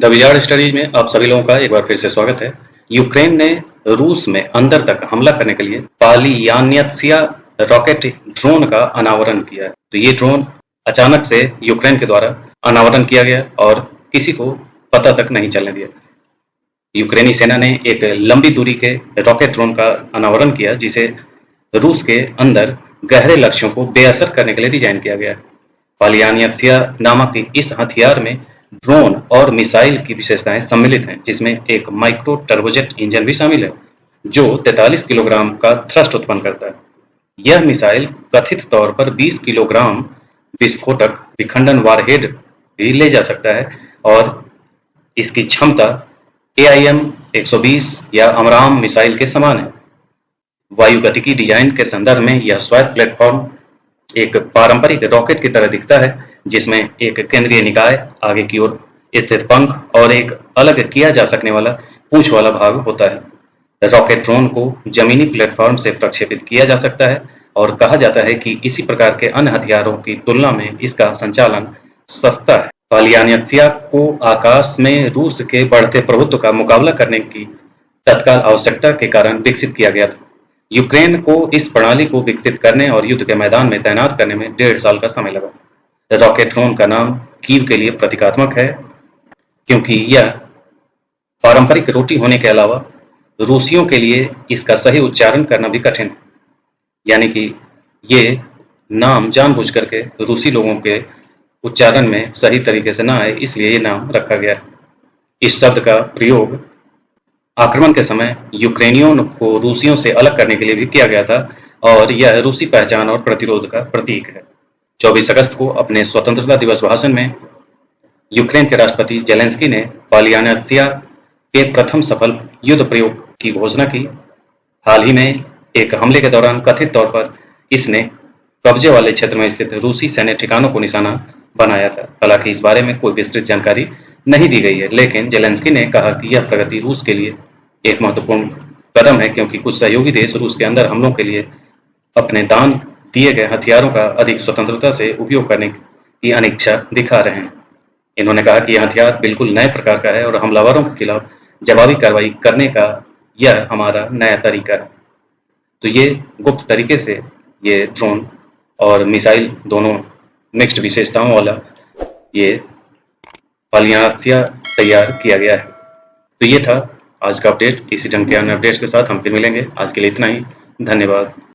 The wizard studies में आप सभी लोगों का एक बार फिर से स्वागत है। यूक्रेन ने रूस में अंदर तक हमला करने के लिए पालियान्यत्सिया रॉकेट ड्रोन का अनावरण किया है। तो ये ड्रोन अचानक से यूक्रेन के द्वारा अनावरण किया गया और किसी को पता तक नहीं चलने दिया। यूक्रेनी सेना ने एक लंबी दूरी के रॉकेट ड्रोन का अनावरण किया जिसे रूस के अंदर गहरे लक्ष्यों को बेअसर करने के लिए डिजाइन किया गया है। पालियान्यत्सिया नामक इस हथियार में ड्रोन और मिसाइल की विशेषताएं सम्मिलित हैं, जिसमें एक माइक्रो टर्बोजेट इंजन भी शामिल है जो 43 किलोग्राम का थ्रस्ट उत्पन्न करता है। यह मिसाइल कथित तौर पर 20 किलोग्राम विस्फोटक विखंडन वारहेड भी ले जा सकता है और इसकी क्षमता AIM-120 या अमराम मिसाइल के समान है। वायुगतिकी डिजाइन के संदर्भ में यह स्वायत्त प्लेटफॉर्म एक पारंपरिक रॉकेट की तरह दिखता है, जिसमें एक केंद्रीय निकाय, आगे की ओर स्थित पंख और एक अलग किया जा सकने वाला पूंछ वाला भाग होता है। रॉकेट ड्रोन को जमीनी प्लेटफॉर्म से प्रक्षेपित किया जा सकता है और कहा जाता है कि इसी प्रकार के अन्य हथियारों की तुलना में इसका संचालन सस्ता है। पालियान्यत्सिया को आकाश में रूस के बढ़ते प्रभुत्व का मुकाबला करने की तत्काल आवश्यकता के कारण विकसित किया गया था। यूक्रेन को इस प्रणाली को विकसित करने और युद्ध के मैदान में तैनात करने में 1.5 साल का समय लगा। रॉकेट ड्रोन का नाम कीव के लिए प्रतीकात्मक है, क्योंकि यह पारंपरिक रोटी होने के अलावा रूसियों के लिए इसका सही उच्चारण करना भी कठिन है। यानी कि ये नाम जानबूझ करके रूसी लोगों के उच्चारण में सही तरीके से ना आए, इसलिए ये नाम रखा गया है। इस शब्द का प्रयोग आक्रमण के समय यूक्रेनियों को रूसियों से अलग करने के लिए भी किया गया था और यह रूसी पहचान और प्रतिरोध का प्रतीक है। 24 अगस्त को अपने स्वतंत्रता दिवस भाषण में यूक्रेन के राष्ट्रपति जेलेंस्की ने पालियान्यत्सिया के प्रथम सफल युद्ध प्रयोग की घोषणा की। हाल ही में एक हमले के दौरान कथित तौर पर इसने कब्जे वाले क्षेत्र में स्थित रूसी सैन्य ठिकानों को निशाना बनाया था। हालांकि इस बारे में कोई विस्तृत जानकारी नहीं दी गई है, लेकिन जेलेंस्की ने कहा कि यह प्रगति रूस के लिए एक महत्वपूर्ण कदम है, क्योंकि कुछ सहयोगी देश रूस के अंदर हमलों के लिए अपने दान दिए गए हथियारों का अधिक स्वतंत्रता से उपयोग करने की अनिच्छा दिखा रहे हैं। इन्होंने कहा कि यह हथियार बिल्कुल नए प्रकार का है और हमलावरों के खिलाफ जवाबी कार्रवाई करने का यह हमारा नया तरीका है। तो ये गुप्त तरीके से ये ड्रोन और मिसाइल दोनों मिक्स्ड विशेषताओं वाला ये पालियान्यत्सिया तैयार किया गया है। तो ये था आज का अपडेट। इसी ढंग के अन्य अपडेट्स के साथ हम फिर मिलेंगे। आज के लिए इतना ही। धन्यवाद।